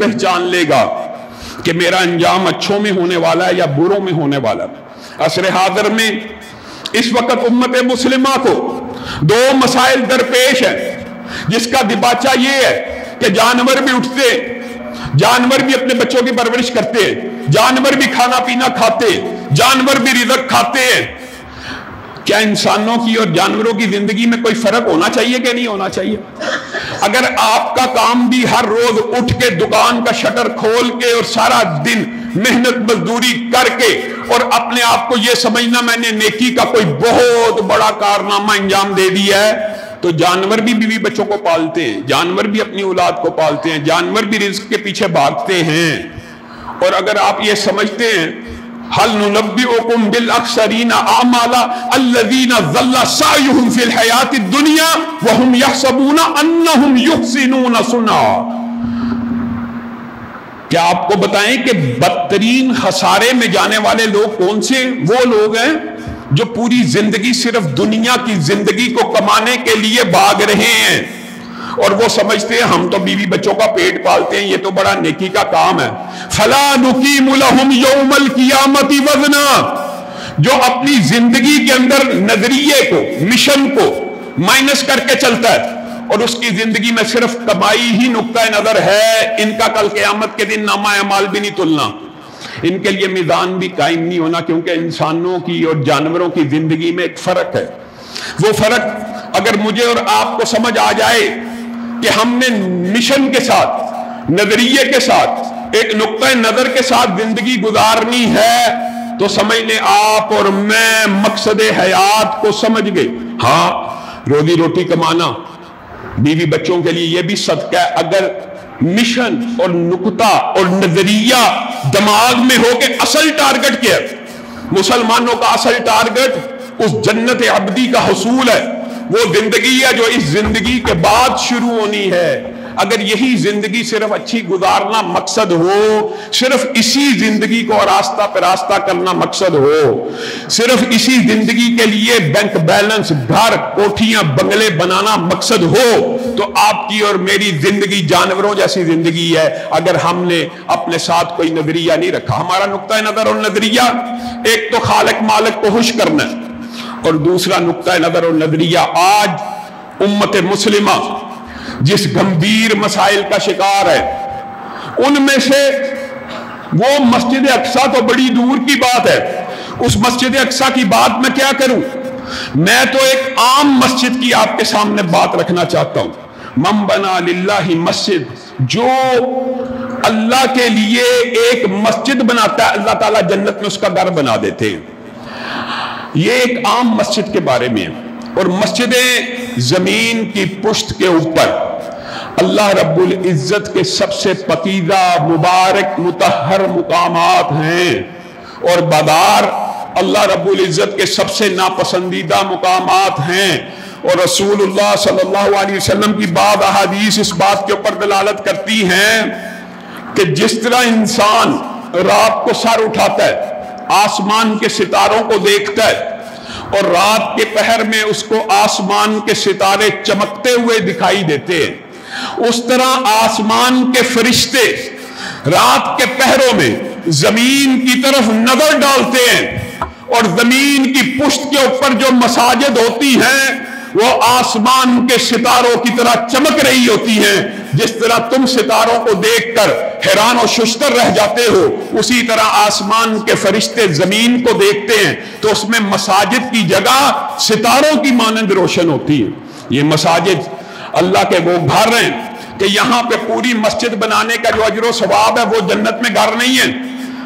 پہچان لے گا کہ میرا انجام اچھوں میں ہونے والا ہے یا بروں میں ہونے والا ہے۔ عصر حاضر میں اس وقت امت مسلمہ کو دو مسائل درپیش ہیں، جس کا دباچہ یہ ہے کہ جانور بھی اٹھتے، جانور بھی اپنے بچوں کی پرورش کرتے ہیں، جانور بھی کھانا پینا کھاتے، جانور بھی رزق کھاتے ہیں۔ کیا انسانوں کی اور جانوروں کی زندگی میں کوئی فرق ہونا چاہیے کہ نہیں ہونا چاہیے؟ اگر آپ کا کام بھی ہر روز اٹھ کے دکان کا شٹر کھول کے اور سارا دن محنت مزدوری کر کے اور اپنے آپ کو یہ سمجھنا میں نے نیکی کا کوئی بہت بڑا کارنامہ انجام دے دیا ہے، تو جانور بھی بیوی بچوں کو پالتے ہیں، جانور بھی اپنی اولاد کو پالتے ہیں، جانور بھی رزق کے پیچھے بھاگتے ہیں۔ اور اگر آپ یہ سمجھتے ہیں هل ننبئكم بالاخسرین اعمالا الذین ضل سعیهم فی الحیاۃ الدنیا وهم یحسبون انهم یحسنون صنعا، کیا آپ کو بتائیں کہ بدترین خسارے میں جانے والے لوگ کون سے؟ وہ لوگ ہیں جو پوری زندگی صرف دنیا کی زندگی کو کمانے کے لیے بھاگ رہے ہیں، اور وہ سمجھتے ہیں ہم تو بیوی بچوں کا پیٹ پالتے ہیں، یہ تو بڑا نیکی کا کام ہے۔ فلا نقیم لهم یوم القیامت وزنا، جو اپنی زندگی کے اندر نظریے کو، مشن کو مائنس کر کے چلتا ہے اور اس کی زندگی میں صرف کمائی ہی نقطہ نظر ہے، ان کا کل قیامت کے دن نامہ اعمال بھی نہیں تلنا، ان کے لیے میزان بھی قائم نہیں ہونا، کیونکہ انسانوں کی اور جانوروں کی زندگی میں ایک فرق ہے۔ وہ فرق اگر مجھے اور آپ کو سمجھ آ جائے کہ ہم نے مشن کے ساتھ، نظریے کے ساتھ، ایک نقطہ نظر کے ساتھ زندگی گزارنی ہے، تو سمجھ لیں آپ اور میں مقصد حیات کو سمجھ گئے۔ ہاں، روزی روٹی کمانا بیوی بچوں کے لیے یہ بھی صدقہ ہے، اگر مشن اور نقطہ اور نظریہ دماغ میں ہو کہ اصل ٹارگٹ کیا ہے۔ مسلمانوں کا اصل ٹارگٹ اس جنت عبدی کا حصول ہے، وہ زندگی ہے جو اس زندگی کے بعد شروع ہونی ہے۔ اگر یہی زندگی صرف اچھی گزارنا مقصد ہو، صرف اسی زندگی کو راستہ پہ راستہ کرنا مقصد ہو، صرف اسی زندگی کے لیے بینک بیلنس، گھر، کوٹھیاں، بنگلے بنانا مقصد ہو، تو آپ کی اور میری زندگی جانوروں جیسی زندگی ہے، اگر ہم نے اپنے ساتھ کوئی نظریہ نہیں رکھا۔ ہمارا نقطہ نظر اور نظریہ ایک تو خالق مالک کو خوش کرنا ہے، اور دوسرا نقطہ نظر اور نظریہ آج امت مسلمہ جس گمبھیر مسائل کا شکار ہے، ان میں سے وہ مسجد اقصیٰ تو بڑی دور کی بات ہے، اس مسجد اقصیٰ کی بات میں کیا کروں؟ میں تو ایک عام مسجد کی آپ کے سامنے بات رکھنا چاہتا ہوں۔ من بنا للہ مسجد، جو اللہ کے لیے ایک مسجد بناتا ہے، اللہ تعالیٰ جنت میں اس کا گھر بنا دیتے ہیں۔ یہ ایک عام مسجد کے بارے میں ہے، اور مسجدیں زمین کی پشت کے اوپر اللہ رب العزت کے سب سے پاکیزہ، مبارک، مطہر مقامات ہیں، اور بازار اللہ رب العزت کے سب سے ناپسندیدہ مقامات ہیں۔ اور رسول اللہ صلی اللہ علیہ وسلم کی بعض احادیث اس بات کے اوپر دلالت کرتی ہیں کہ جس طرح انسان رات کو سر اٹھاتا ہے، آسمان کے ستاروں کو دیکھتا ہے، اور رات کے پہر میں اس کو آسمان کے ستارے چمکتے ہوئے دکھائی دیتے ہیں، اس طرح آسمان کے فرشتے رات کے پہروں میں زمین کی طرف نظر ڈالتے ہیں، اور زمین کی پشت کے اوپر جو مساجد ہوتی ہیں وہ آسمان کے ستاروں کی طرح چمک رہی ہوتی ہیں۔ جس طرح تم ستاروں کو دیکھ کر حیران و ششدر رہ جاتے ہو، اسی طرح آسمان کے فرشتے زمین کو دیکھتے ہیں تو اس میں مساجد کی جگہ ستاروں کی مانند روشن ہوتی ہے۔ یہ مساجد اللہ کے وہ گھر ہیں کہ یہاں پہ پوری مسجد بنانے کا جو اجر و ثواب ہے وہ جنت میں گھر نہیں ہے،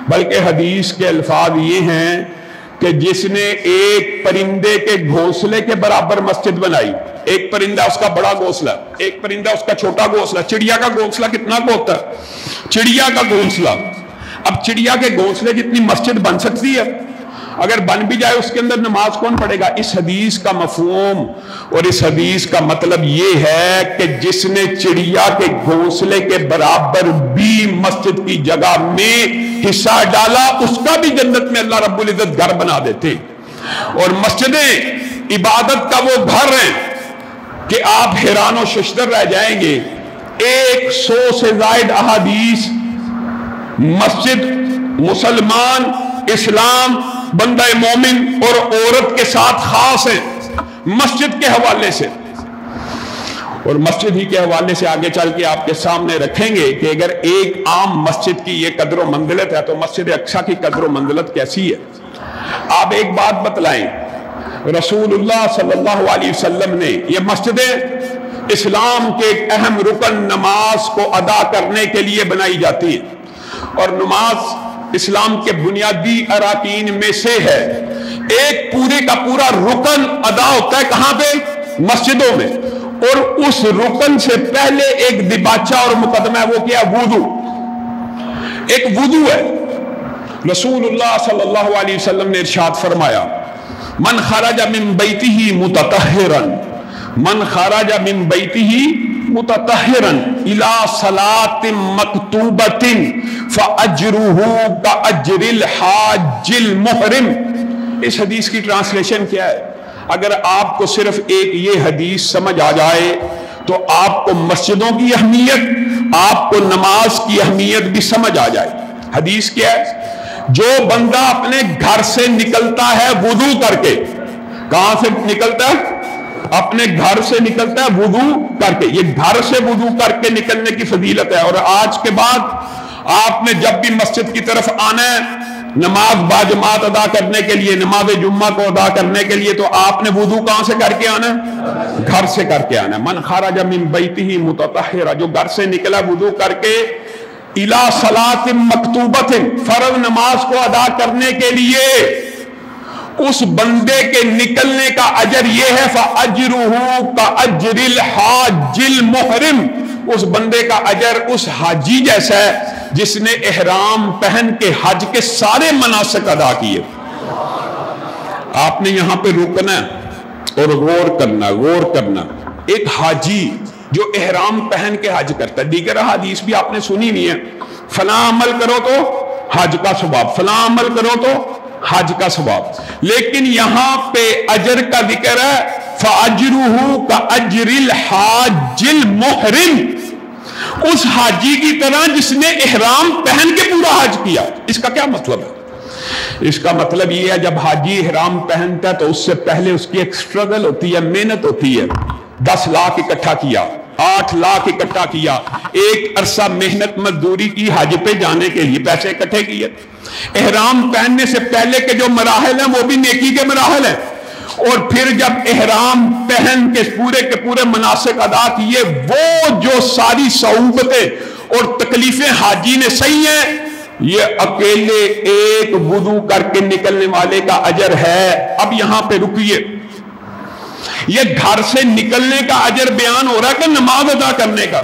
بلکہ حدیث کے الفاظ یہ ہیں کہ جس نے ایک پرندے کے گھونسلے کے برابر مسجد بنائی، ایک پرندہ اس کا بڑا گھونسلہ، ایک پرندہ اس کا چھوٹا گھونسلہ، چڑیا کا گھونسلہ کتنا کو ہوتا ہے؟ چڑیا کا گھونسلہ، اب چڑیا کے گھونسلے جتنی مسجد بن سکتی ہے، اگر بن بھی جائے اس کے اندر نماز کون پڑھے گا؟ اس حدیث کا مفہوم اور اس حدیث کا مطلب یہ ہے کہ جس نے چڑیا کے گھونسلے کے برابر بھی مسجد کی جگہ میں حصہ ڈالا، اس کا بھی جنت میں اللہ رب العزت گھر بنا دیتے۔ اور مسجدیں عبادت کا وہ گھر ہیں کہ آپ حیران و ششدر رہ جائیں گے۔ 100 سے زائد احادیث مسجد، مسلمان، اسلام، بندہ مومن اور عورت کے ساتھ خاص ہے مسجد کے حوالے سے، اور مسجد ہی کے حوالے سے آگے چل کے آپ کے سامنے رکھیں گے کہ اگر ایک عام مسجد کی یہ قدر و منزلت ہے تو مسجد اقصیٰ کی قدر و منزلت کیسی ہے۔ آپ ایک بات بتلائیں، رسول اللہ صلی اللہ علیہ وسلم نے یہ مسجد اسلام کے ایک اہم رکن نماز کو ادا کرنے کے لیے بنائی جاتی ہے، اور نماز اسلام کے بنیادی اراکین میں سے ہے، ایک پورے کا پورا رکن ادا ہوتا ہے کہاں پہ؟ مسجدوں میں، اور اس رکن سے پہلے ایک دباچہ اور مقدمہ ہے، وہ کیا؟ وضو، ایک وضو ہے۔ رسول اللہ صلی اللہ علیہ وسلم نے ارشاد فرمایا من خرج من بیتہ متطہرا، من خرج من بیتہ متطہرا الی صلاۃ مکتوبۃ فاجرہ کاجر الحاج المحرم۔ اس حدیث کی ٹرانسلیشن کیا ہے؟ اگر آپ کو صرف ایک یہ حدیث سمجھ آ جائے تو آپ کو مسجدوں کی اہمیت، آپ کو نماز کی اہمیت بھی سمجھ آ جائے۔ حدیث کیا ہے؟ جو بندہ اپنے گھر سے نکلتا ہے وضو کر کے، کہاں سے نکلتا ہے؟ اپنے گھر سے نکلتا ہے وضو کر کے، یہ گھر سے وضو کر کے نکلنے کی فضیلت ہے۔ اور آج کے بعد آپ نے جب بھی مسجد کی طرف آنا ہے نماز باجماعت ادا کرنے کے لیے، نماز جمعہ کو ادا کرنے کے لیے، تو آپ نے وضو کہاں سے کر کے آنا ہے؟ گھر سے کر کے آنا ہے۔ من خرج من بیتہ متطہرا، جو گھر سے نکلا وضو کر کے، الی صلاۃ مکتوبۃ، فرض نماز کو ادا کرنے کے لیے، اس بندے کے نکلنے کا اجر یہ ہے فاجرہ کاجر الحاج المحرم، اس بندے کا اجر اس حاجی جیسا ہے جس نے احرام پہن کے حج کے سارے مناسک ادا کیے۔ آپ نے یہاں پہ رکنا اور غور کرنا، ایک حاجی جو احرام پہن کے حج کرتا ہے، دیگر حدیث بھی آپ نے سنی نہیں ہے، فلاں عمل کرو تو حج کا ثواب، فلاں عمل کرو تو حج کا ثواب، لیکن یہاں پہ اجر کا ذکر ہے فاجرہ کاجر الحاج المحرم، اس حاجی کی طرح جس نے احرام پہن کے پورا حج کیا۔ اس کا کیا مطلب ہے؟ اس کا مطلب یہ ہے جب حاجی احرام پہنتا ہے تو اس سے پہلے اس کی ایک سٹرگل ہوتی ہے، محنت ہوتی ہے۔ 10 لاکھ اکٹھا کیا، 8 لاکھ اکٹھا کیا، ایک عرصہ محنت مزدوری کی حج پہ جانے کے لیے، پیسے اکٹھے کیے۔ احرام پہننے سے پہلے کے جو مراحل ہیں وہ بھی نیکی کے مراحل ہیں، اور پھر جب احرام پہن کے پورے مناسک ادا کیے، وہ جو ساری صعوبتیں اور تکلیفیں حاجی نے سہی ہیں، یہ اکیلے ایک وضو کر کے نکلنے والے کا اجر ہے۔ اب یہاں پہ رکیے، یہ گھر سے نکلنے کا اجر بیان ہو رہا ہے کہ نماز ادا کرنے کا؟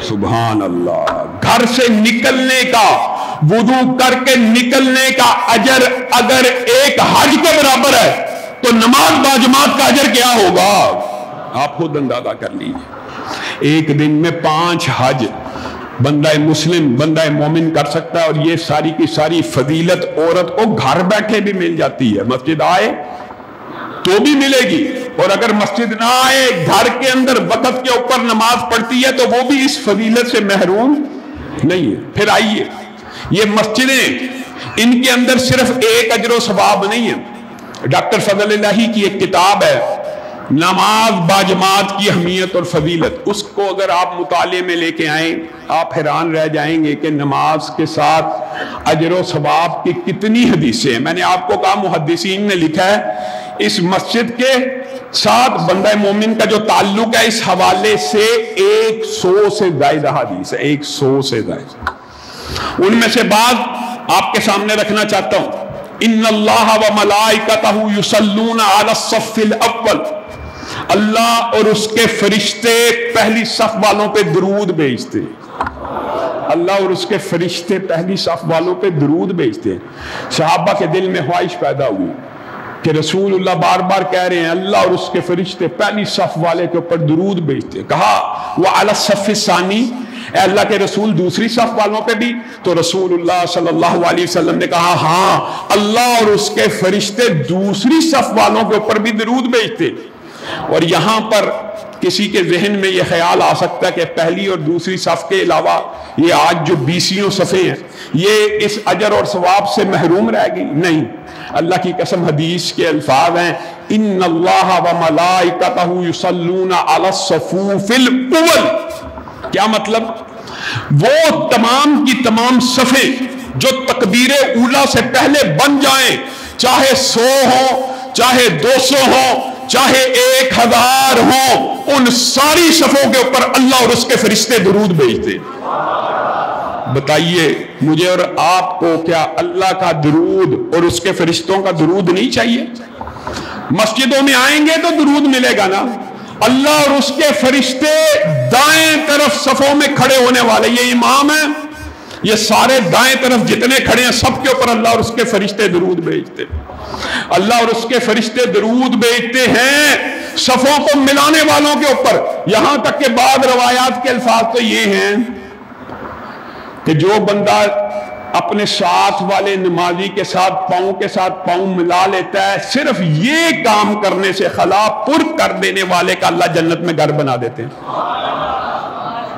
سبحان اللہ، گھر سے نکلنے کا، وضو کر کے نکلنے کا اجر اگر ایک حج کے برابر ہے تو نماز باجماعت کا اجر کیا ہوگا؟ آپ خود اندازہ کر لیجیے۔ ایک دن میں 5 حج بندہ مسلم، بندہ مومن کر سکتا ہے، اور یہ ساری کی ساری فضیلت عورت کو گھر بیٹھے بھی مل جاتی ہے، مسجد آئے تو بھی ملے گی، اور اگر مسجد نہ آئے گھر کے اندر وقت کے اوپر نماز پڑھتی ہے تو وہ بھی اس فضیلت سے محروم نہیں ہے۔ پھر آئیے، یہ مسجدیں، ان کے اندر صرف ایک اجر و ثواب نہیں ہے۔ ڈاکٹر فضل الہی کی ایک کتاب ہے نماز باجماعت کی اہمیت اور فضیلت، اس کو اگر آپ مطالعے میں لے کے آئیں آپ حیران رہ جائیں گے کہ نماز کے ساتھ اجر و ثواب کی کتنی حدیثیں ہیں۔ میں نے آپ کو کہا محدثین نے لکھا ہے اس مسجد کے ساتھ بندہ مومن کا جو تعلق ہے اس حوالے سے 100 سے زائد حدیث ہے، 100 سے زائد۔ ان میں سے بعض آپ کے سامنے رکھنا چاہتا ہوں۔ ان اللہ و ملائکتہ یصلون علی الصف الاول، اللہ اور اس کے فرشتے پہلی صف والوں پہ درود بھیجتے ہیں۔ اللہ اور اس کے فرشتے پہلی صف والوں پہ درود بھیجتے ہیں۔ صحابہ کے دل میں خواہش پیدا ہوئی کہ رسول اللہ بار بار کہہ رہے ہیں اللہ اور اس کے فرشتے پہلی صف والے کے اوپر درود بھیجتے ہیں۔ کہا وعلی الصف الثانی، اے اللہ کے رسول دوسری صف والوں پہ بھی؟ تو رسول اللہ صلی اللہ علیہ وسلم نے کہا ہاں، اللہ اور اس کے فرشتے دوسری صف والوں کے اوپر بھی درود بھیجتے۔ اور یہاں پر کسی کے ذہن میں یہ خیال آ سکتا ہے کہ پہلی اور دوسری صف کے علاوہ یہ آج جو 20 صفیں ہیں یہ اس اجر اور ثواب سے محروم رہ گئی؟ نہیں، اللہ کی قسم حدیث کے الفاظ ہیں ان اللہ و ملائکتہ یصلون علی الصفوف الاول۔ کیا مطلب؟ وہ تمام کی تمام صفیں جو تکبیر اولا سے پہلے بن جائیں، چاہے 100 ہوں، چاہے 200 ہوں، چاہے 1000 ہوں، ان ساری صفوں کے اوپر اللہ اور اس کے فرشتے درود بھیجتے۔ بتائیے مجھے اور آپ کو کیا اللہ کا درود اور اس کے فرشتوں کا درود نہیں چاہیے؟ مسجدوں میں آئیں گے تو درود ملے گا نا۔ اللہ اور اس کے فرشتے دائیں طرف صفوں میں کھڑے ہونے والے، یہ امام ہیں، یہ سارے دائیں طرف جتنے کھڑے ہیں سب کے اوپر اللہ اور اس کے فرشتے درود بھیجتے۔ اللہ اور اس کے فرشتے درود بھیجتے ہیں صفوں کو ملانے والوں کے اوپر، یہاں تک کہ بعض روایات کے الفاظ تو یہ ہیں کہ جو بندہ اپنے ساتھ والے نمازی کے ساتھ پاؤں ملا لیتا ہے، صرف یہ کام کرنے سے خلا پر کر دینے والے کا اللہ جنت میں گھر بنا دیتے ہیں۔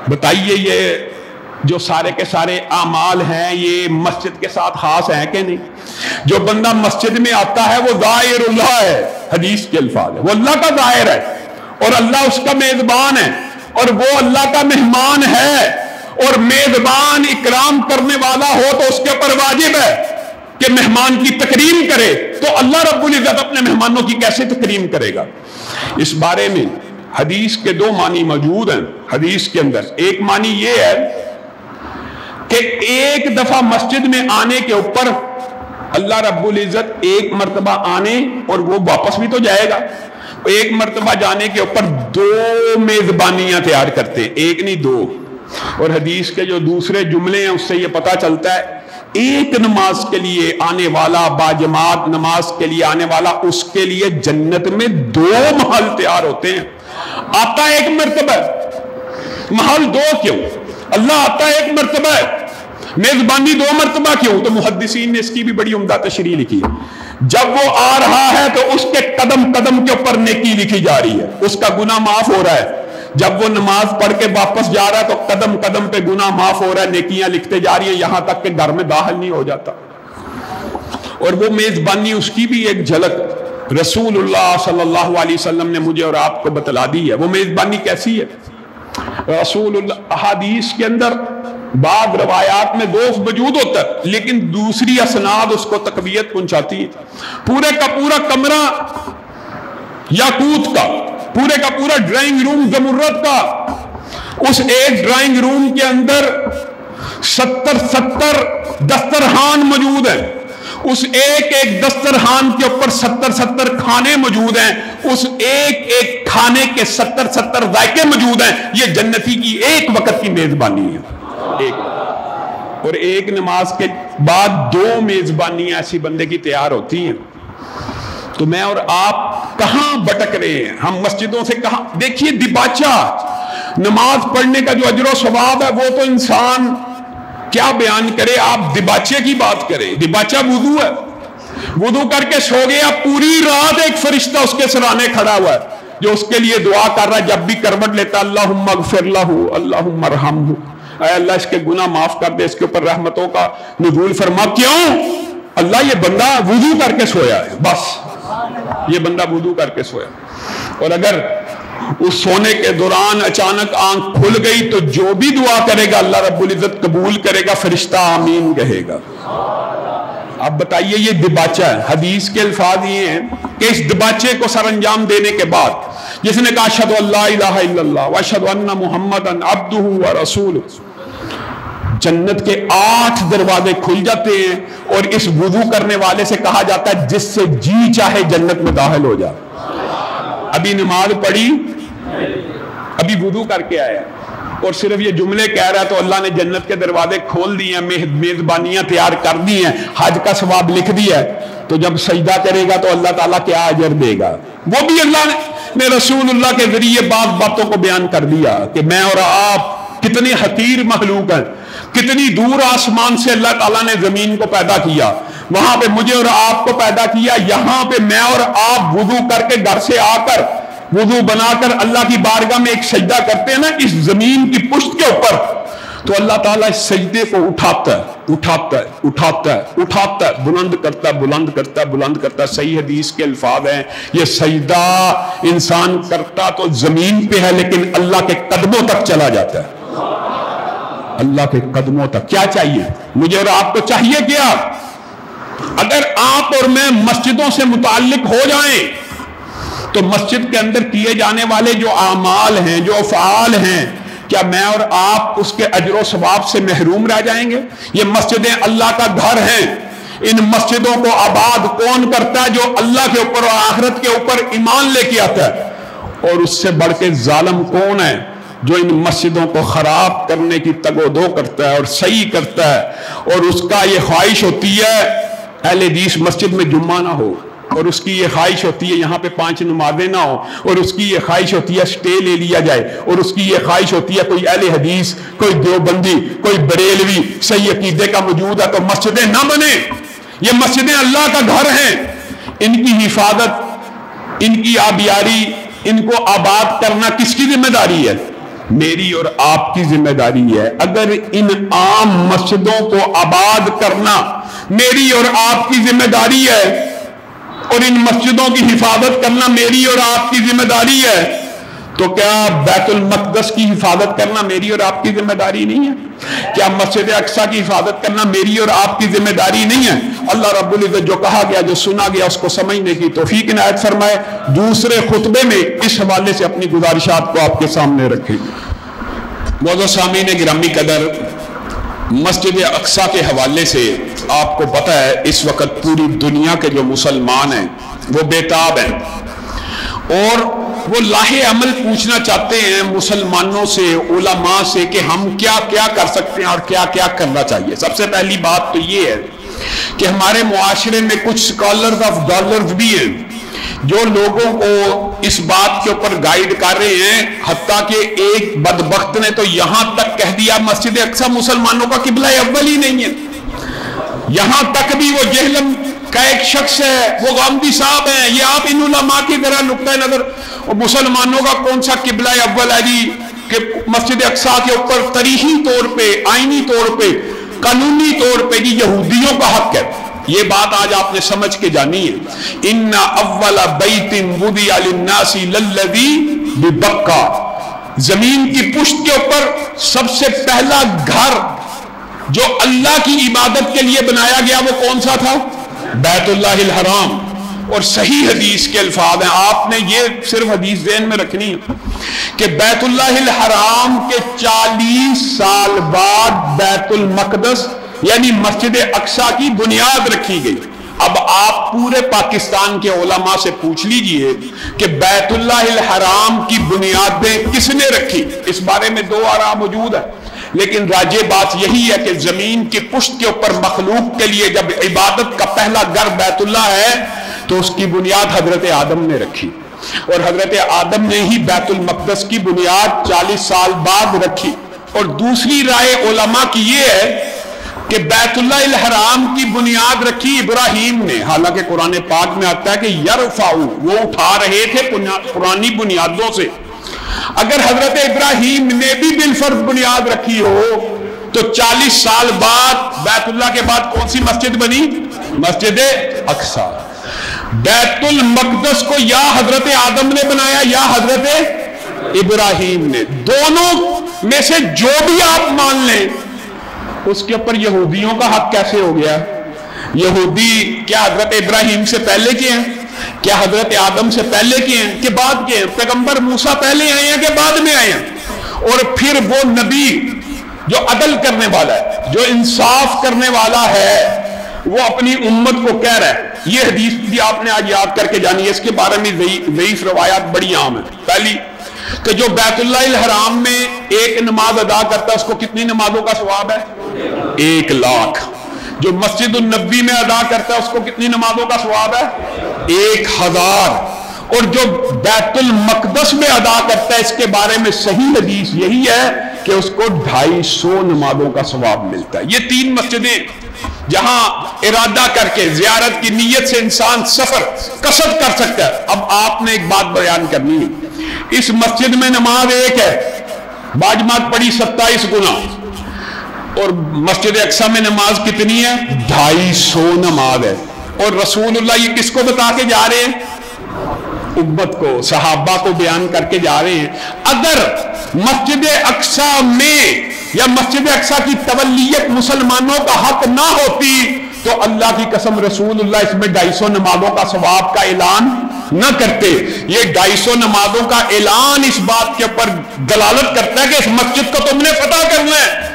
بتائیے یہ جو سارے کے سارے اعمال ہیں یہ مسجد کے ساتھ خاص ہیں کہ نہیں؟ جو بندہ مسجد میں آتا ہے وہ ظاہر اللہ ہے، حدیث کے الفاظ ہے، وہ اللہ کا ظاہر ہے اور اللہ اس کا میزبان ہے اور وہ اللہ کا مہمان ہے، اور میزبان اکرام کرنے والا ہو تو اس کے اوپر واجب ہے کہ مہمان کی تکریم کرے، تو اللہ رب العزت اپنے مہمانوں کی کیسے تکریم کرے گا؟ اس بارے میں حدیث کے 2 معنی موجود ہیں حدیث کے اندر۔ ایک معنی یہ ہے کہ ایک دفعہ مسجد میں آنے کے اوپر اللہ رب العزت ایک مرتبہ آنے اور وہ واپس بھی تو جائے گا، ایک مرتبہ جانے کے اوپر 2 میزبانیاں تیار کرتے ہیں، ایک نہیں 2۔ اور حدیث کے جو دوسرے جملے ہیں اس سے یہ پتہ چلتا ہے ایک نماز کے لیے آنے والا، باجماعت نماز کے لیے آنے والا، اس کے لیے جنت میں 2 محل تیار ہوتے ہیں۔ آتا ایک مرتبہ، محل 2 کیوں؟ اللہ آتا ایک مرتبہ، میزبانی 2 مرتبہ کیوں؟ تو محدثین نے اس کی بھی بڑی عمدہ تشریح لکھی ہے۔ جب وہ آ رہا ہے تو اس کے قدم قدم کے اوپر نیکی لکھی جا رہی ہے، اس کا گناہ معاف ہو رہا ہے۔ جب وہ نماز پڑھ کے واپس جا رہا ہے تو قدم قدم پہ گناہ معاف ہو رہا ہے، نیکیاں لکھتے جا رہی ہیں، یہاں تک کہ گھر میں داخل نہیں ہو جاتا۔ اور وہ میزبانی اس کی بھی ایک جھلک رسول اللہ صلی اللہ علیہ وسلم نے مجھے اور آپ کو بتلا دی ہے۔ وہ میزبانی کیسی ہے؟ رسول اللہ احادیث کے اندر بعض روایات میں دوست موجود ہوتا ہے لیکن دوسری اسناد اس کو تقویت پہنچاتی ہے۔ پورے کا پورا کمرہ یاقوت کا، پورے کا پورا ڈرائنگ روم زمرد کا، اس ایک ڈرائنگ روم کے اندر 70 دسترخوان موجود ہیں، اس ایک ایک دسترخوان کے اوپر 70 کھانے موجود ہیں، اس ایک ایک کھانے کے 70 ذائقے موجود ہیں۔ یہ جنتی کی ایک وقت کی میزبانی ہے، اور ایک نماز کے بعد 2 میزبانیاں ایسی بندے کی تیار ہوتی ہیں۔ تو میں اور آپ کہاں بٹک رہے ہیں؟ ہم مسجدوں سے کہاں؟ دیکھیے دباچہ نماز پڑھنے کا جو اجر و ثواب ہے وہ تو انسان کیا بیان کرے۔ آپ دباچے کی بات کریں، دباچہ وضو ہے، وضو کر کے سو گیا، پوری رات ایک فرشتہ اس کے سرانے کھڑا ہوا ہے جو اس کے لیے دعا کر رہا ہے، جب بھی کروٹ لیتا اللہم اغفر لہ اللہم ارحمہ، اے اللہ اس کے گناہ معاف کر دے، اس کے اوپر رحمتوں کا نزول فرما۔ کیوں؟ اللہ یہ بندہ وضو کر کے سویا ہے، بس یہ بندہ وضو کر کے سویا۔ اور اگر اس سونے کے دوران اچانک آنکھ کھل گئی تو جو بھی دعا کرے گا اللہ رب العزت قبول کرے گا، فرشتہ آمین کہے گا۔ اب بتائیے یہ دباچہ ہے۔ حدیث کے الفاظ یہ ہیں کہ اس دباچے کو سر انجام دینے کے بعد جس نے کہا اشہد ان لا الہ الا اللہ واشہد ان محمدًا عبدہ ورسولہ، جنت کے 8 دروازے کھل جاتے ہیں اور اس وضو کرنے والے سے کہا جاتا ہے جس سے جی چاہے جنت میں داخل ہو جا۔ ابھی نماز پڑھی، ابھی وضو کر کے آیا اور صرف یہ جملے کہہ رہا ہے تو اللہ نے جنت کے دروازے کھول دیے ہیں، میزبانیاں تیار کر دی ہیں، حج کا ثواب لکھ دیا ہے۔ تو جب سجدہ کرے گا تو اللہ تعالیٰ کیا اجر دے گا؟ وہ بھی اللہ نے رسول اللہ کے ذریعے بعض باتوں کو بیان کر دیا کہ میں اور آپ کتنے حقیر مخلوق ہیں، کتنی دور آسمان سے اللہ تعالیٰ نے زمین کو پیدا کیا، وہاں پہ مجھے اور آپ کو پیدا کیا، یہاں پہ میں اور آپ وضو کر کے گھر سے آ کر وضو بنا کر اللہ کی بارگاہ میں ایک سجدہ کرتے ہیں نا اس زمین کی پشت کے اوپر، تو اللہ تعالیٰ اس سجدے کو اٹھاتا ہے، اٹھاتا ہے، اٹھاتا ہے، اٹھاتا ہے، بلند کرتا ہے، بلند کرتا ہے، بلند کرتا ہے۔ صحیح حدیث کے الفاظ ہیں یہ سجدہ انسان کرتا تو زمین پہ ہے لیکن اللہ کے قدموں تک چلا جاتا ہے، اللہ کے قدموں تک۔ کیا چاہیے مجھے اور آپ کو؟ چاہیے کیا؟ اگر آپ اور میں مسجدوں سے متعلق ہو جائیں تو مسجد کے اندر کیے جانے والے جو اعمال ہیں، جو افعال ہیں، کیا میں اور آپ اس کے اجر و ثواب سے محروم رہ جائیں گے؟ یہ مسجدیں اللہ کا گھر ہیں، ان مسجدوں کو آباد کون کرتا ہے؟ جو اللہ کے اوپر اور آخرت کے اوپر ایمان لے کے آتا ہے۔ اور اس سے بڑھ کے ظالم کون ہے جو ان مسجدوں کو خراب کرنے کی تگ و دو کرتا ہے اور صحیح کرتا ہے، اور اس کا یہ خواہش ہوتی ہے اہل حدیث مسجد میں جمعہ نہ ہو، اور اس کی یہ خواہش ہوتی ہے یہاں پہ 5 نمازیں نہ ہو، اور اس کی یہ خواہش ہوتی ہے سٹے لے لیا جائے، اور اس کی یہ خواہش ہوتی ہے کوئی اہل حدیث، کوئی دیوبندی، کوئی بریلوی صحیح عقیدے کا موجود ہے تو مسجدیں نہ بنے۔ یہ مسجدیں اللہ کا گھر ہیں، ان کی حفاظت، ان کی آبیاری، ان کو آباد کرنا کس کی ذمہ داری ہے؟ میری اور آپ کی ذمہ داری ہے۔ اگر ان عام مسجدوں کو آباد کرنا میری اور آپ کی ذمہ داری ہے، اور ان مسجدوں کی حفاظت کرنا میری اور آپ کی ذمہ داری ہے، تو کیا بیت المقدس کی حفاظت کرنا میری اور آپ کی ذمہ داری نہیں ہے؟ کیا مسجد اقصی کی حفاظت کرنا میری اور آپ کی ذمہ داری نہیں ہے؟ اللہ رب العزت جو کہا گیا، جو سنا گیا، اس کو سمجھنے کی توفیق عنایت فرمائے۔ دوسرے خطبے میں اس حوالے سے اپنی گزارشات کو آپ کے سامنے رکھیں۔ معزز سامعین گرامی قدر، مسجد اقصی کے حوالے سے آپ کو پتہ ہے اس وقت پوری دنیا کے جو مسلمان ہیں وہ بےتاب ہیں، اور وہ لاہ عمل پوچھنا چاہتے ہیں مسلمانوں سے، علماء سے، کہ ہم کیا کیا کر سکتے ہیں اور کیا کیا کرنا چاہیے۔ سب سے پہلی بات تو یہ ہے کہ ہمارے معاشرے میں کچھ سکالرز آف ڈالرز بھی ہیں جو لوگوں کو اس بات کے اوپر گائیڈ کر رہے ہیں، حتیٰ کہ ایک بدبخت نے تو یہاں تک کہہ دیا مسجد اقصی مسلمانوں کا قبلہ اول ہی نہیں ہے۔ یہاں تک بھی وہ جہلم کا ایک شخص ہے، وہ غامدی صاحب ہیں، یہ آپ ان علماء کی طرح نقطۂ نظر مسلمانوں کا کون سا قبلہ اول ہے جی کہ مسجد اقصی کے اوپر تاریخی طور پہ، آئینی طور پہ، قانونی طور پہ جی یہودیوں کا حق ہے۔ یہ بات آج آپ نے سمجھ کے جانی ہے۔ ان اول بیت وضع للناس للذی ببکہ، زمین کی پشت کے اوپر سب سے پہلا گھر جو اللہ کی عبادت کے لیے بنایا گیا وہ کون سا تھا؟ بیت اللہ الحرام۔ اور صحیح حدیث کے الفاظ ہیں، آپ نے یہ صرف حدیث ذہن میں رکھنی ہے کہ بیت اللہ الحرام کے 40 سال بعد بیت المقدس یعنی مسجد اقصی کی بنیاد رکھی گئی۔ اب آپ پورے پاکستان کے علماء سے پوچھ لیجئے کہ بیت اللہ الحرام کی بنیادیں کس نے رکھی؟ اس بارے میں 2 آراء موجود ہے، لیکن راجع بات یہی ہے کہ زمین کی پشت کے اوپر مخلوق کے لیے جب عبادت کا پہلا گھر بیت اللہ ہے تو اس کی بنیاد حضرت آدم نے رکھی، اور حضرت آدم نے ہی بیت المقدس کی بنیاد 40 سال بعد رکھی۔ اور دوسری رائے علماء کی یہ ہے کہ بیت اللہ الحرام کی بنیاد رکھی ابراہیم نے، حالانکہ قرآن پاک میں آتا ہے کہ یرفعو، وہ اٹھا رہے تھے پرانی بنیادوں سے۔ اگر حضرت ابراہیم نے بھی بالفرض بنیاد رکھی ہو تو 40 سال بعد بیت اللہ کے بعد کون سی مسجد بنی؟ مسجد اقصی۔ بیت المقدس کو یا حضرت آدم نے بنایا یا حضرت ابراہیم نے، دونوں میں سے جو بھی آپ مان لیں اس کے اوپر یہودیوں کا حق کیسے ہو گیا؟ یہودی کیا حضرت ابراہیم سے پہلے کے ہیں؟ کیا حضرت آدم سے پہلے کے ہیں کہ بعد کے ہیں؟ پیغمبر موسیٰ پہلے آئے ہیں کہ بعد میں آئے ہیں؟ اور پھر وہ نبی جو عدل کرنے والا ہے، جو انصاف کرنے والا ہے، وہ اپنی امت کو کہہ رہا ہے، یہ حدیث بھی آپ نے آج یاد کر کے جانی ہے، اس کے بارے میں ضعیف روایات بڑی عام ہیں۔ پہلی کہ جو بیت اللہ الحرام میں ایک نماز ادا کرتا ہے اس کو کتنی نمازوں کا ثواب ہے؟ 1 لاکھ۔ جو مسجد النبوی میں ادا کرتا ہے اس کو کتنی نمازوں کا ثواب ہے؟ 1000۔ اور جو بیت المقدس میں ادا کرتا ہے اس کے بارے میں صحیح حدیث یہی ہے کہ اس کو 250 نمازوں کا ثواب ملتا ہے۔ یہ 3 مسجدیں جہاں ارادہ کر کے زیارت کی نیت سے انسان سفر قصد کر سکتا ہے۔ اب آپ نے ایک بات بیان کرنی ہے اس مسجد میں نماز ایک ہے، باجماعت پڑھی 27 گنا، اور مسجد اقصی میں نماز کتنی ہے؟ 250 نماز ہے۔ اور رسول اللہ یہ کس کو بتا کے جا رہے ہیں؟ امت کو، صحابہ کو بیان کر کے جا رہے ہیں۔ اگر مسجد اقصی میں یا مسجد اقصی کی تولیت مسلمانوں کا حق نہ ہوتی تو اللہ کی قسم رسول اللہ اس میں 250 نمازوں کا ثواب کا اعلان نہ کرتے۔ یہ 250 نمازوں کا اعلان اس بات کے اوپر دلالت کرتا ہے کہ اس مسجد کو تم نے فتح کرنا ہے۔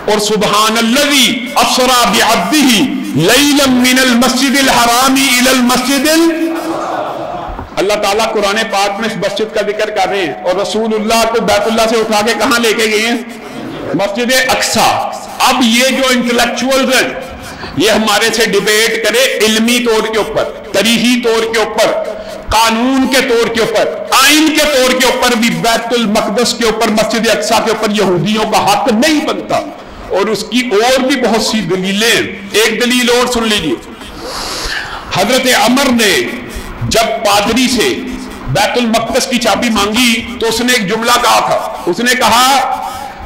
اور سبحان الذی اسری بعبدہ لیلا من المسجد الحرام الی المسجد اللہ تعالیٰ قرآن پاک میں اس مسجد کا ذکر کر رہے ہیں، اور رسول اللہ کو بیت اللہ سے اٹھا کے کہاں لے کے گئے ہیں؟ مسجد اقصی۔ اب یہ جو انٹلیکچوئلز ہیں یہ ہمارے سے ڈیبیٹ کرے علمی طور کے اوپر، تاریخی طور کے اوپر، قانون کے طور کے اوپر، آئین کے طور کے اوپر بھی بیت المقدس کے اوپر، مسجد اقصی کے اوپر یہودیوں کا حق نہیں بنتا، اور اس کی اور بھی بہت سی دلیلیں۔ ایک دلیل اور سن لیجیے، حضرت عمر نے جب پادری سے بیت المقدس کی چابی مانگی تو اس نے ایک جملہ کہا تھا، اس نے کہا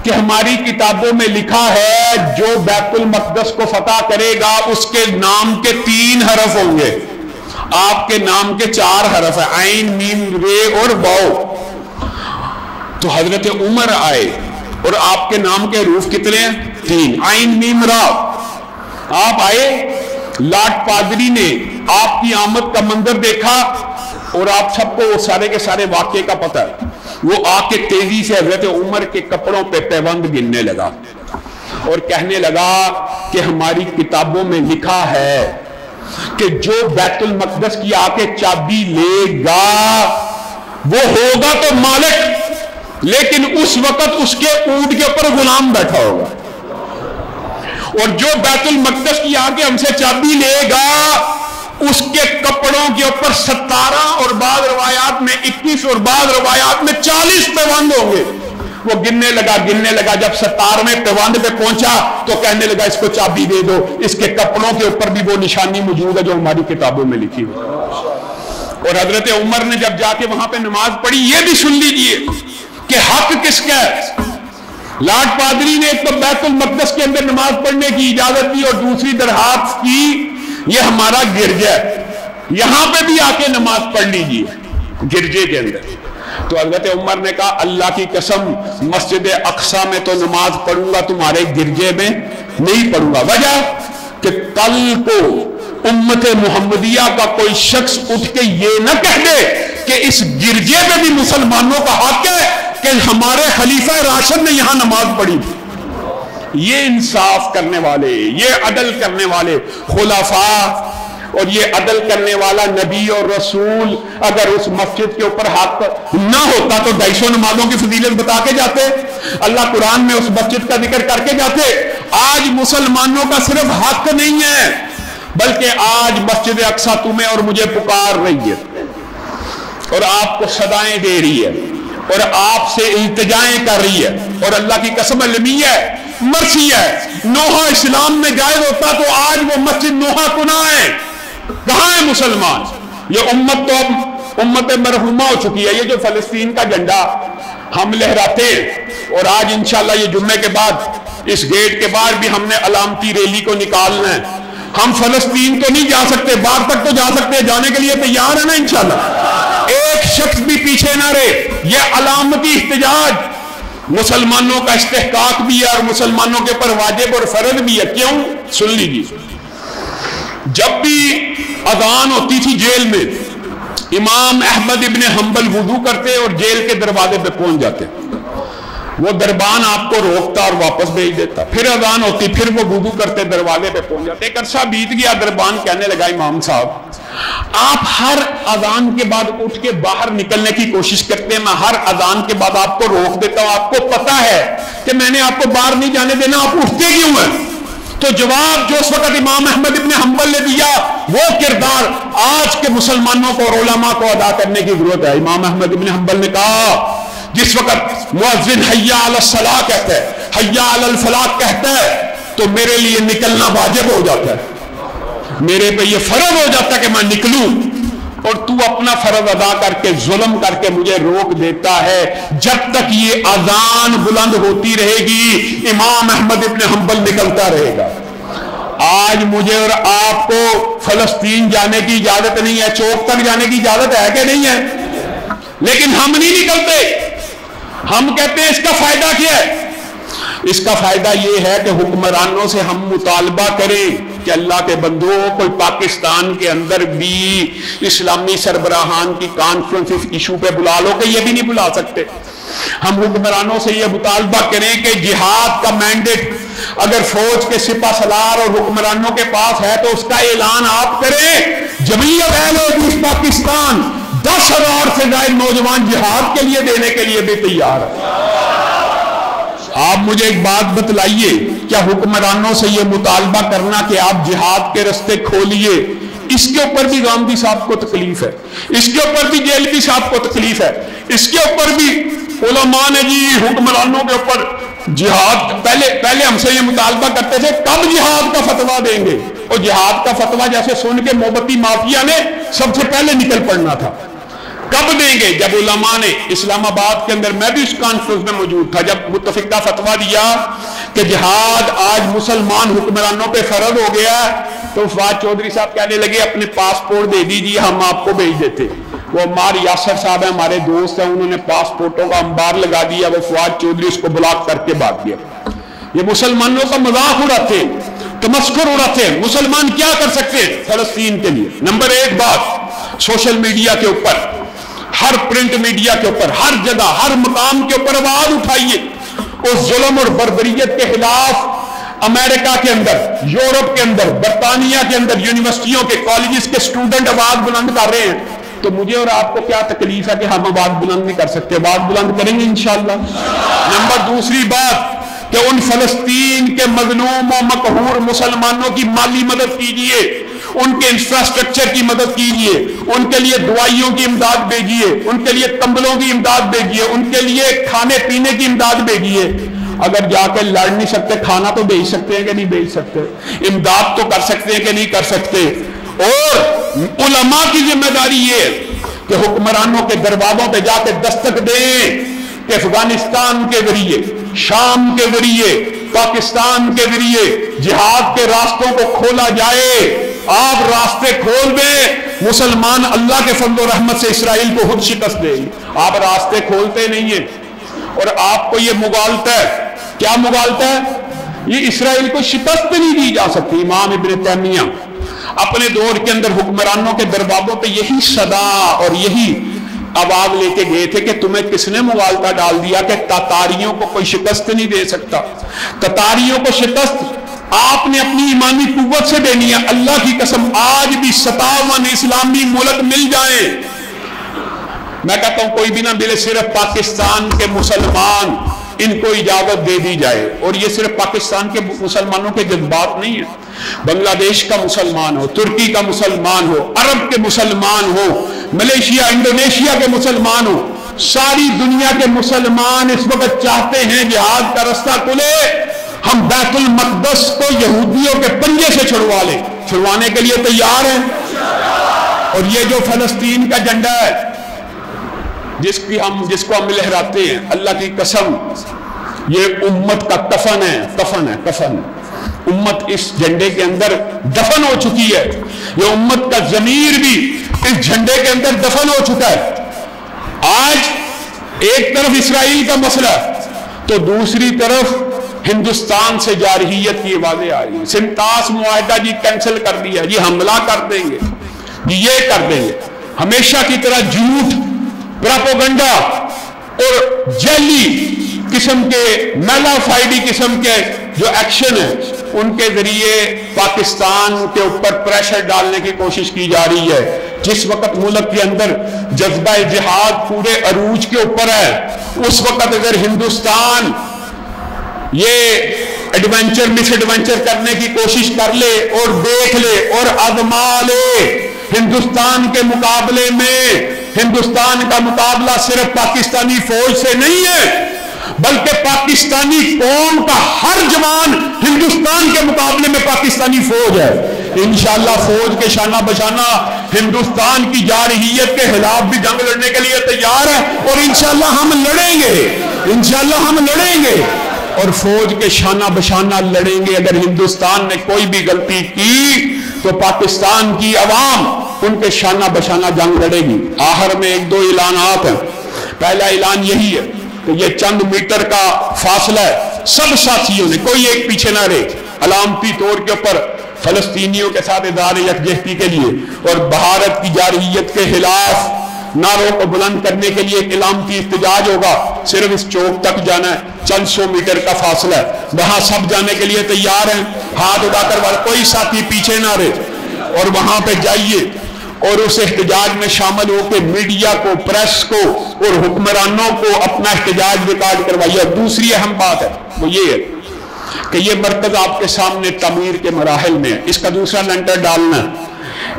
کہ ہماری کتابوں میں لکھا ہے جو بیت المقدس کو فتح کرے گا اس کے نام کے 3 حرف ہوں گے، آپ کے نام کے 4 حرف ہیں، عین، میم، رے اور واو۔ تو حضرت عمر آئے اور آپ کے نام کے حروف کتنے ہیں؟ 3، عین، میم، را۔ آپ آئے، لاٹ پادری نے آپ کی آمد کا منظر دیکھا، اور آپ سب کو وہ سارے کے سارے واقعے کا پتہ ہے، وہ آ کے تیزی سے حضرت عمر کے کپڑوں پہ پیوند گننے لگا اور کہنے لگا کہ ہماری کتابوں میں لکھا ہے کہ جو بیت المقدس کی آ کے چابی لے گا وہ ہوگا تو مالک، لیکن اس وقت اس کے اونٹ کے اوپر غلام بیٹھا ہوگا، اور جو بیت المقدس کی آ کے ہم سے چابی لے گا اس کے کپڑوں کے اوپر 17 اور بعض روایات میں 21 اور بعض روایات میں 40 پیوند ہوں گے۔ وہ گننے لگا، جب 17ویں پیوند پہ پہنچا تو کہنے لگا اس کو چابی دے دو، اس کے کپڑوں کے اوپر بھی وہ نشانی موجود ہے جو ہماری کتابوں میں لکھی ہوئی۔ اور حضرت عمر نے جب جا کے وہاں پہ نماز پڑھی، یہ بھی سن لیجئے کہ حق کس کا ہے۔ لاٹ پادری نے ایک تو بیت المقدس کے اندر نماز پڑھنے کی اجازت دی، اور دوسری درخواست کی یہ ہمارا گرجا ہے، یہاں پہ بھی آ کے نماز پڑھ لیجیے گرجے کے اندر۔ تو حضرت عمر نے کہا اللہ کی قسم مسجد اقصی میں تو نماز پڑھوں گا، تمہارے گرجے میں نہیں پڑھوں گا۔ وجہ کہ کل کو امت محمدیہ کا کوئی شخص اٹھ کے یہ نہ کہہ دے کہ اس گرجے میں بھی مسلمانوں کا حق ہے کہ ہمارے خلیفہ راشد نے یہاں نماز پڑھی۔ یہ انصاف کرنے والے، یہ عدل کرنے والے خلفاء اور یہ عدل کرنے والا نبی اور رسول اگر اس مسجد کے اوپر حق نہ ہوتا تو 250 نمازوں کی فضیلت بتا کے جاتے، اللہ قرآن میں اس مسجد کا ذکر کر کے جاتے۔ آج مسلمانوں کا صرف حق نہیں ہے بلکہ آج مسجد اقصی تمہیں اور مجھے پکار رہی ہے اور آپ کو صدائیں دے رہی ہے اور آپ سے التجائیں کر رہی ہے، اور اللہ کی قسم علمیہ ہے، مرثی ہے۔ نوحہ اسلام میں جائز ہوتا تو آج وہ مسجد نوحہ کنا ہے، کہاں ہے مسلمان؟ یہ امت تو اب امت مرحومہ ہو چکی ہے۔ یہ جو فلسطین کا جھنڈا ہم لہراتے اور آج انشاءاللہ یہ جمعے کے بعد اس گیٹ کے باہر بھی ہم نے علامتی ریلی کو نکالنا ہے۔ ہم فلسطین تو نہیں جا سکتے، باہر تک تو جا سکتے، جانے کے لیے تیار ہے نا انشاءاللہ، ایک شخص بھی پیچھے نہ رہے۔ یہ علامتی احتجاج مسلمانوں کا استحقاق بھی ہے اور مسلمانوں کے پر واجب اور فرض بھی ہے۔ کیوں؟ سن لیجیے، جب بھی اذان ہوتی تھی جیل میں، امام احمد ابن حنبل وضو کرتے اور جیل کے دروازے پہ پہنچ جاتے، وہ دربان آپ کو روکتا اور واپس بھیج دیتا، پھر اذان ہوتی، پھر وہ وضو کرتے دروازے پہ پہنچ جاتے۔ ایک عرصہ بیت گیا، دربان کہنے لگا امام صاحب آپ ہر اذان کے بعد اٹھ کے باہر نکلنے کی کوشش کرتے ہیں، میں ہر اذان کے بعد آپ کو روک دیتا ہوں، آپ کو پتا ہے کہ میں نے آپ کو باہر نہیں جانے دینا، آپ اٹھتے کیوں ہیں؟ تو جواب جو اس وقت امام احمد ابن حنبل نے دیا وہ کردار آج کے مسلمانوں کو اور علماء کو ادا کرنے کی ضرورت ہے۔ امام احمد ابن حنبل نے کہا جس وقت مؤذن حیا علی الصلاۃ کہتا ہے، حیا علی الفلاح کہتا ہے تو میرے لیے نکلنا واجب ہو جاتا ہے، میرے پہ یہ فرض ہو جاتا ہے کہ میں نکلوں۔ اور تو اپنا فرض ادا کر کے ظلم کر کے مجھے روک دیتا ہے. جب تک یہ اذان بلند ہوتی رہے گی امام احمد ابن حنبل نکلتا رہے گا. آج مجھے اور آپ کو فلسطین جانے کی اجازت نہیں ہے, چوک تک جانے کی اجازت ہے کہ نہیں ہے, لیکن ہم نہیں نکلتے. ہم کہتے ہیں اس کا فائدہ کیا ہے؟ اس کا فائدہ یہ ہے کہ حکمرانوں سے ہم مطالبہ کریں کہ اللہ کے بندوں کوئی پاکستان کے اندر بھی اسلامی سربراہان کی کانفرنس اس ایشو پہ بلا لو, کہ یہ بھی نہیں بلا سکتے. ہم حکمرانوں سے یہ مطالبہ کریں کہ جہاد کا مینڈیٹ اگر فوج کے سپہ سالار اور حکمرانوں کے پاس ہے تو اس کا اعلان آپ کریں. جمعیت اہل حدیث پاکستان 10,000 سے زائد نوجوان جہاد کے لیے دینے کے لیے بھی تیار ہے. آپ مجھے ایک بات بتلائیے, کیا حکمرانوں سے یہ مطالبہ کرنا کہ آپ جہاد کے رستے کھولیے, اس کے اوپر بھی گاندھی صاحب کو تکلیف ہے, اس کے اوپر بھی جیلوی صاحب کو تکلیف ہے, اس کے اوپر بھی علماء نے جی حکمرانوں کے اوپر جہاد پہلے ہم سے یہ مطالبہ کرتے تھے کب جہاد کا فتویٰ دیں گے, اور جہاد کا فتویٰ جیسے سن کے محبتی مافیا نے سب سے پہلے نکل پڑنا تھا. کب دیں گے؟ جب علماء نے اسلام آباد کے اندر, میں بھی اس کانفرنس میں موجود تھا, جب متفقہ فتویٰ دیا کہ جہاد آج مسلمان حکمرانوں پہ فرض ہو گیا, تو فواد چودھری صاحب کہنے لگے اپنے پاسپورٹ دے دیجیے ہم آپ کو بھیج دیتے. وہ عمار یاسر صاحب ہیں, ہمارے دوست ہیں, انہوں نے پاسپورٹوں کا انبار لگا دیا, وہ فواد چودھری اس کو بلاک کر کے بھاگ گیا. یہ مسلمانوں کا مذاق اڑاتے ہیں, تمسخر اڑاتے ہیں. مسلمان کیا کر سکتے ہیں فلسطین کے لیے؟ نمبر ایک بات, سوشل میڈیا کے اوپر, ہر پرنٹ میڈیا کے اوپر, ہر جگہ, ہر مقام کے اوپر آواز اٹھائیے اس ظلم اور بربریت کے خلاف. امریکہ کے اندر, یورپ کے اندر, برطانیہ کے اندر یونیورسٹیوں کے, کالجز کے اسٹوڈنٹ آواز بلند کر رہے ہیں, تو مجھے اور آپ کو کیا تکلیف ہے کہ ہم آواز بلند نہیں کر سکتے؟ آواز بلند کریں گے انشاءاللہ. نمبر دوسری بات کہ ان فلسطین کے مظلوم و مقہور مسلمانوں کی مالی مدد کیجیے, ان کے انفراسٹرکچر کی مدد کیجیے, ان کے لیے دوائیوں کی امداد بھیجیے, ان کے لیے کمبلوں کی امداد بھیجیے, ان کے لیے کھانے پینے کی امداد بھیجیے. اگر جا کے لڑ نہیں سکتے, کھانا تو بھیج سکتے ہیں کہ نہیں بھیج سکتے؟ امداد تو کر سکتے ہیں کہ نہیں کر سکتے؟ اور علماء کی ذمہ داری یہ ہے کہ حکمرانوں کے دروازوں پہ جا کے دستک دیں کہ افغانستان کے ذریعے, شام کے ذریعے, پاکستان کے ذریعے جہاد کے راستوں کو کھولا جائے. آپ راستے کھول دیں, مسلمان اللہ کے فضل و رحمت سے اسرائیل کو خود شکست دیں. آپ راستے کھولتے نہیں ہیں, اور آپ کو یہ مغالطہ ہے. کیا مغالطہ ہے؟ یہ اسرائیل کو شکست نہیں دی جا سکتی. امام ابن تیمیہ اپنے دور کے اندر حکمرانوں کے دروازوں پہ یہی صدا اور یہی آواز لے کے گئے تھے کہ تمہیں کس نے مغالطہ ڈال دیا کہ تاتاریوں کو کوئی شکست نہیں دے سکتا. تاتاریوں کو شکست آپ نے اپنی ایمانی قوت سے دینی ہے. اللہ کی قسم آج بھی 57 اسلامی ملک مل جائیں, میں کہتا ہوں کوئی بھی نہ ملے, صرف پاکستان کے مسلمان ان کو اجازت دے دی جائے. اور یہ صرف پاکستان کے مسلمانوں کے جذبات نہیں ہیں, بنگلہ دیش کا مسلمان ہو, ترکی کا مسلمان ہو, عرب کے مسلمان ہو, ملیشیا, انڈونیشیا کے مسلمان ہو, ساری دنیا کے مسلمان اس وقت چاہتے ہیں جہاد کا رستہ کھلے. ہم بیت المقدس کو یہودیوں کے پنجے سے چھڑوا لیں, چھڑوانے کے لیے تیار ہیں. اور یہ جو فلسطین کا جھنڈا ہے جس کو ہم لہراتے ہیں, اللہ کی قسم یہ امت کا کفن ہے, کفن ہے, کفن. امت اس جھنڈے کے اندر دفن ہو چکی ہے. یہ امت کا ضمیر بھی اس جھنڈے کے اندر دفن ہو چکا ہے. آج ایک طرف اسرائیل کا مسئلہ تو دوسری طرف ہندوستان سے جارحیت کی آوازیں آ رہی ہیں. سنتاس معاہدہ جی کینسل کر دیا, جی حملہ کر دیں گے, جی یہ کر دیں گے. ہمیشہ کی طرح جھوٹ, پراپوگنڈا اور جعلی قسم کے, میلا فائڈی قسم کے جو ایکشن ہیں ان کے ذریعے پاکستان کے اوپر پریشر ڈالنے کی کوشش کی جا رہی ہے. جس وقت ملک کے اندر جذبہ جہاد پورے عروج کے اوپر ہے, اس وقت اگر ہندوستان یہ ایڈونچر مس ایڈونچر کرنے کی کوشش کر لے اور دیکھ لے اور آزما لے, ہندوستان کے مقابلے میں, ہندوستان کا مقابلہ صرف پاکستانی فوج سے نہیں ہے بلکہ پاکستانی قوم کا ہر جوان ہندوستان کے مقابلے میں پاکستانی فوج ہے. انشاءاللہ فوج کے شانہ بشانہ ہندوستان کی جارحیت کے خلاف بھی جنگ لڑنے کے لیے تیار ہے، اور انشاءاللہ ہم لڑیں گے، انشاءاللہ ہم لڑیں گے اور فوج کے شانہ بشانہ لڑیں گے۔ اگر ہندوستان نے کوئی بھی غلطی کی تو پاکستان کی عوام ان کے شانہ بشانہ جنگ لڑے گی۔ آخر میں ایک دو اعلانات ہیں۔ پہلا اعلان یہی ہے کہ یہ چند میٹر کا فاصلہ ہے، سب ساتھیوں نے کوئی ایک پیچھے نہ رہے، علامتی طور کے اوپر فلسطینیوں کے ساتھ اظہار یکجہتی کے لیے اور بھارت کی جارحیت کے خلاف نعروں کو بلند کرنے کے لیے ایک علامتی احتجاج ہوگا۔ صرف اس چوک تک جانا ہے، چند سو میٹر کا فاصلہ ہے، وہاں سب جانے کے لیے تیار ہیں، ہاتھ اٹھا کر کوئی ساتھی پیچھے نہ رہے، اور وہاں پہ جائیے اور اس احتجاج میں شامل ہو کے میڈیا کو، پریس کو اور حکمرانوں کو اپنا احتجاج ریکارڈ کروائیے۔ اور دوسری اہم بات ہے وہ یہ ہے کہ یہ مرکز آپ کے سامنے تعمیر کے مراحل میں ہے، اس کا دوسرا لینٹر ڈالنا ہے۔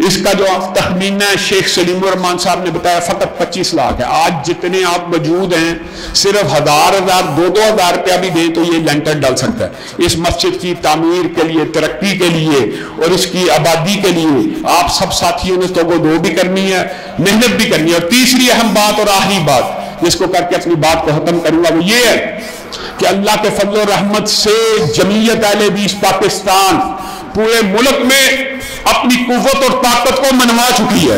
اس کا جو تخمینہ شیخ سلیم الرحمان صاحب نے بتایا فقط 25 لاکھ ہے۔ آج جتنے آپ موجود ہیں صرف 1000 2000 روپیہ بھی دیں تو یہ لینٹر ڈال سکتا ہے۔ اس مسجد کی تعمیر کے لیے، ترقی کے لیے اور اس کی آبادی کے لیے آپ سب ساتھیوں نے تو دو بھی کرنی ہے، محنت بھی کرنی ہے۔ اور تیسری اہم بات اور آخری بات جس کو کر کے اپنی بات کو ختم کروں گا وہ یہ ہے کہ اللہ کے فضل و رحمت سے جمعیت اہل حدیث پاکستان پورے ملک میں اپنی قوت اور طاقت کو منوا چکی ہے۔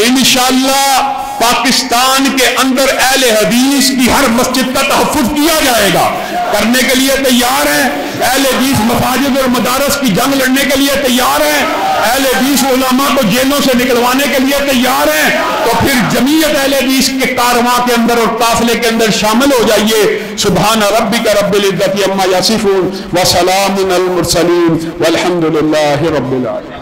انشاءاللہ پاکستان کے اندر اہل حدیث کی ہر مسجد کا تحفظ کیا جائے گا، کرنے کے لیے تیار ہیں۔ اہل حدیث مساجد اور مدارس کی جنگ لڑنے کے لیے تیار ہیں، اہل حدیث علماء کو جیلوں سے نکلوانے کے لیے تیار ہیں۔ تو پھر جمعیت اہل حدیث کے کارواں کے اندر اور قافلے کے اندر شامل ہو جائیے۔ سبحان ربک رب العزت عما یصفون وسلام علی المرسلین والحمد للہ رب العالمین۔